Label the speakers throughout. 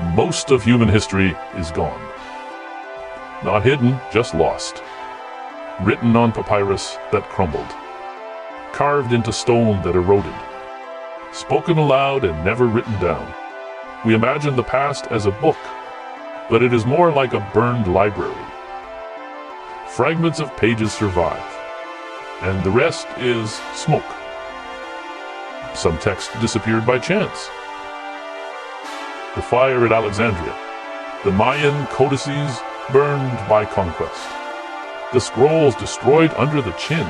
Speaker 1: Most of human history is gone. Not hidden, just lost. Written on papyrus that crumbled. Carved into stone that eroded. Spoken aloud and never written down. We imagine the past as a book, but it is more like a burned library. Fragments of pages survive, and the rest is smoke. Some text disappeared by chance. The fire at Alexandria, the Mayan codices burned by conquest, the scrolls destroyed under the chin.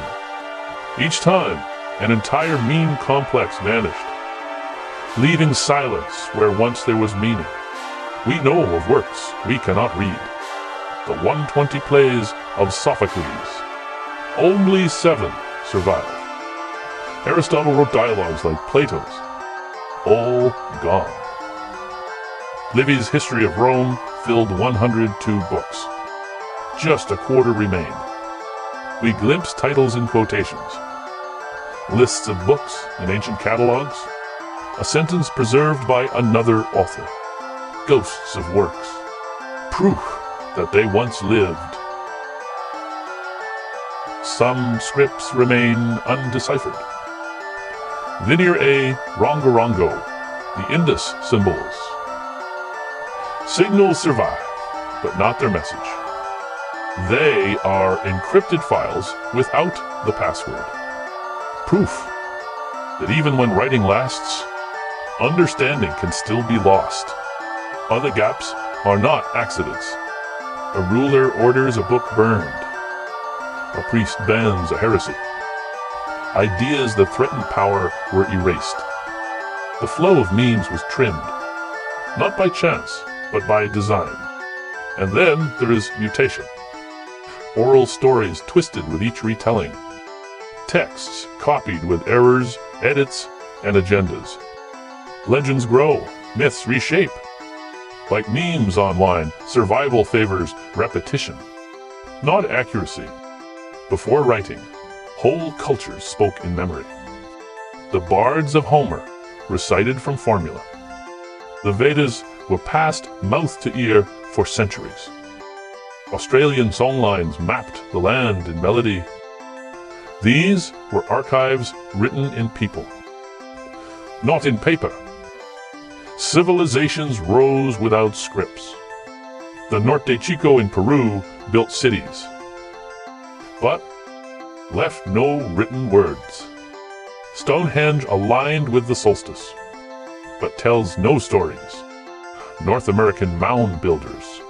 Speaker 1: Each time, an entire meme complex vanished, leaving silence where once there was meaning. We know of works we cannot read. The 120 plays of Sophocles. Only 7 survive. Aristotle wrote dialogues like Plato's. All gone. Livy's History of Rome filled 102 books. Just a quarter remained. We glimpse titles in quotations. Lists of books in ancient catalogs. A sentence preserved by another author. Ghosts of works. Proof that they once lived. Some scripts remain undeciphered. Linear A, Rongorongo, the Indus symbols. Signals survive, but not their message. They are encrypted files without the password. Proof that even when writing lasts, understanding can still be lost. Other gaps are not accidents. A ruler orders a book burned. A priest bans a heresy. Ideas that threatened power were erased. The flow of memes was trimmed, not by chance, but by design. And then there is mutation. Oral stories twisted with each retelling. Texts copied with errors, edits, and agendas. Legends grow, myths reshape. Like memes online, survival favors repetition, not accuracy. Before writing, whole cultures spoke in memory. The bards of Homer recited from formula. The Vedas were passed mouth to ear for centuries. Australian songlines mapped the land in melody. These were archives written in people, not in paper. Civilizations rose without scripts. The Norte Chico in Peru built cities, but left no written words. Stonehenge aligned with the solstice, but tells no stories. North American mound builders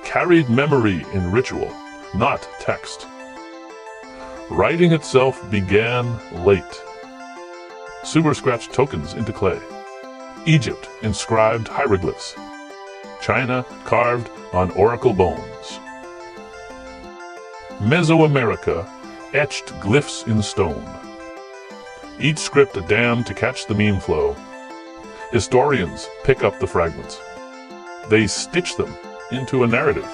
Speaker 1: carried memory in ritual, not text. Writing itself began late. Sumer scratched tokens into clay. Egypt inscribed hieroglyphs. China carved on oracle bones. Mesoamerica etched glyphs in stone. Each script a dam to catch the meme flow. Historians pick up the fragments. They stitch them into a narrative,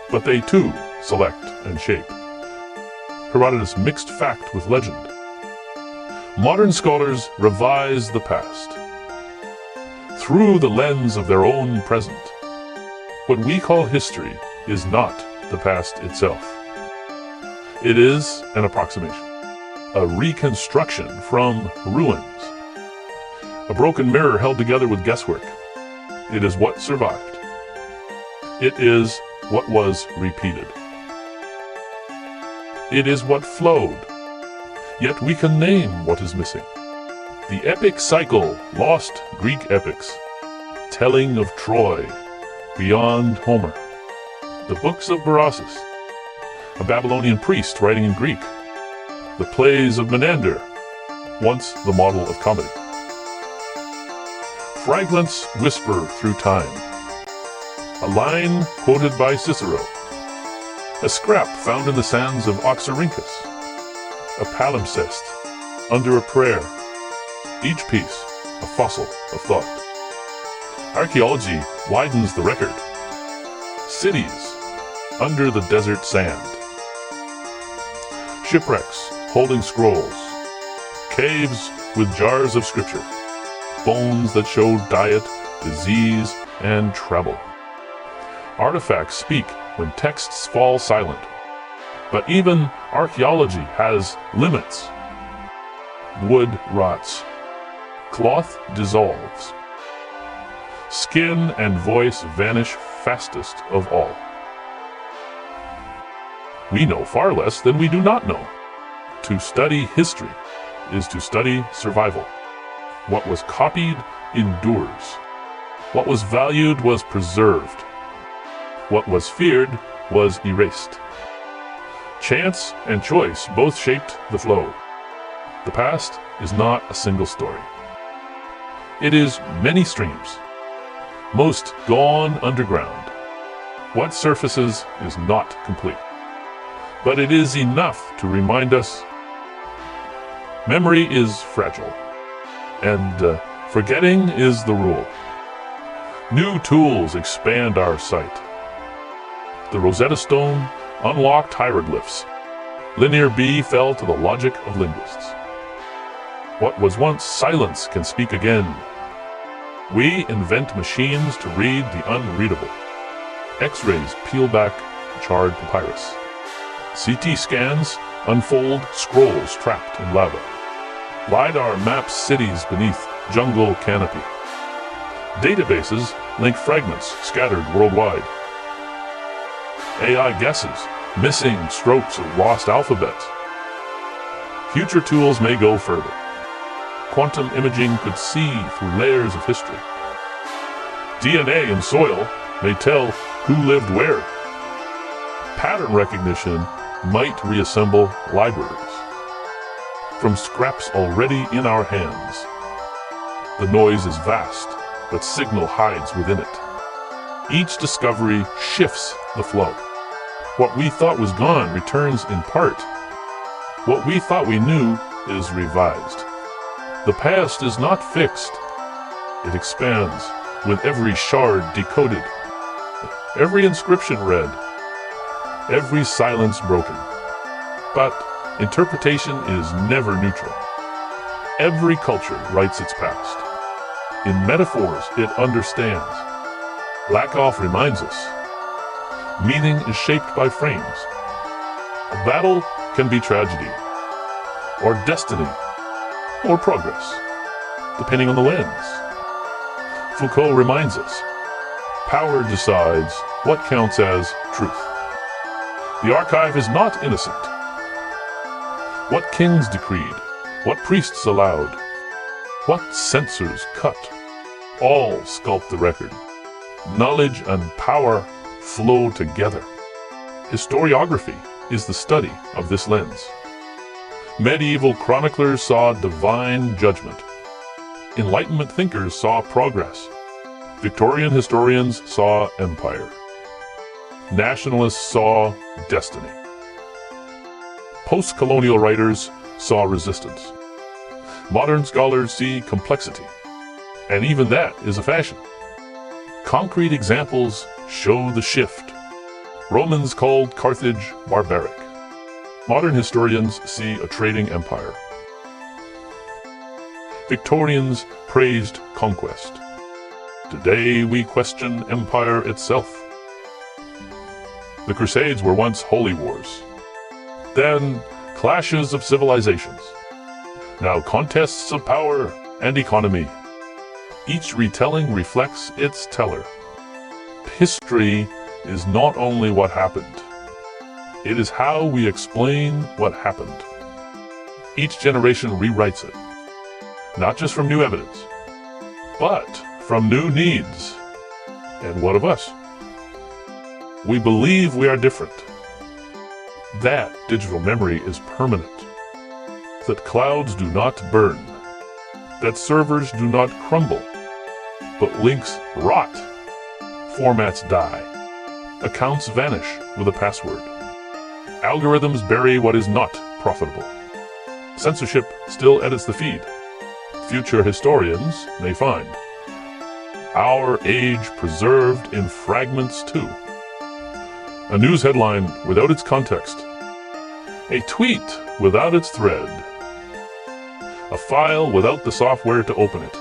Speaker 1: but they too select and shape. Herodotus mixed fact with legend. Modern scholars revise the past through the lens of their own present. What we call history is not the past itself. It is an approximation, a reconstruction from ruins. A broken mirror held together with guesswork. It is what survived. It is what was repeated. It is what flowed. Yet we can name what is missing. The epic cycle lost Greek epics, telling of Troy beyond Homer. The books of Berossus, a Babylonian priest writing in Greek. The plays of Menander, once the model of comedy. Fragments whisper through time. A line quoted by Cicero. A scrap found in the sands of Oxyrhynchus. A palimpsest under a prayer. Each piece a fossil of thought. Archaeology widens the record. Cities under the desert sand. Shipwrecks holding scrolls. Caves with jars of scripture. Bones that showed diet disease, and travel. Artifacts speak when texts fall silent. But even archaeology has limits. Wood rots. Cloth dissolves. Skin and voice vanish fastest of all. We know far less than we do not know. To study history is to study survival. What was copied endures. What was valued was preserved. What was feared was erased. Chance and choice both shaped the flow. The past is not a single story. It is many streams, most gone underground. What surfaces is not complete. But it is enough to remind us memory is fragile, and forgetting is the rule. New tools expand our sight. The Rosetta Stone unlocked hieroglyphs. Linear B fell to the logic of linguists. What was once silence can speak again. We invent machines to read the unreadable. X-rays peel back charred papyrus. CT scans unfold scrolls trapped in lava. LiDAR maps cities beneath jungle canopy. Databases link fragments scattered worldwide. AI guesses missing strokes of lost alphabets. Future tools may go further. Quantum imaging could see through layers of history. DNA in soil may tell who lived where. Pattern recognition might reassemble libraries. From scraps already in our hands. The noise is vast, but signal hides within it. Each discovery shifts the flow. What we thought was gone returns in part. What we thought we knew is revised. The past is not fixed. It expands, with every shard decoded, every inscription read, every silence broken. But interpretation is never neutral. Every culture writes its past. In metaphors, it understands. Lakoff reminds us, meaning is shaped by frames. A battle can be tragedy, or destiny, or progress, depending on the lens. Foucault reminds us, power decides what counts as truth. The archive is not innocent. What kings decreed, what priests allowed, what censors cut, all sculpt the record. Knowledge and power flow together. Historiography is the study of this lens. Medieval chroniclers saw divine judgment. Enlightenment thinkers saw progress. Victorian historians saw empire. Nationalists saw destiny. Post-colonial writers saw resistance. Modern scholars see complexity. And even that is a fashion. Concrete examples show the shift. Romans called Carthage barbaric. Modern historians see a trading empire. Victorians praised conquest. Today we question empire itself. The Crusades were once holy wars. Then clashes of civilizations. Now contests of power and economy. Each retelling reflects its teller. History is not only what happened. It is how we explain what happened. Each generation rewrites it. Not just from new evidence, but from new needs. And what of us? We believe we are different. That digital memory is permanent. That clouds do not burn. That servers do not crumble. But links rot. Formats die. Accounts vanish with a password. Algorithms bury what is not profitable. Censorship still edits the feed. Future historians may find our age preserved in fragments too. A news headline without its context. A tweet without its thread. A file without the software to open it.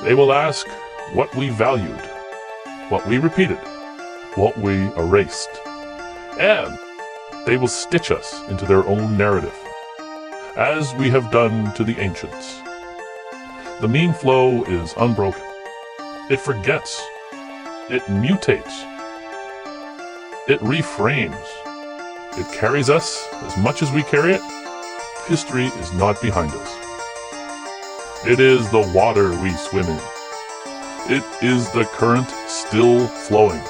Speaker 1: They will ask, what we valued, what we repeated, what we erased. And they will stitch us into their own narrative, as we have done to the ancients. The meme flow is unbroken. It forgets. It mutates. It reframes. It carries us as much as we carry it. History is not behind us. It is the water we swim in. It is the current still flowing.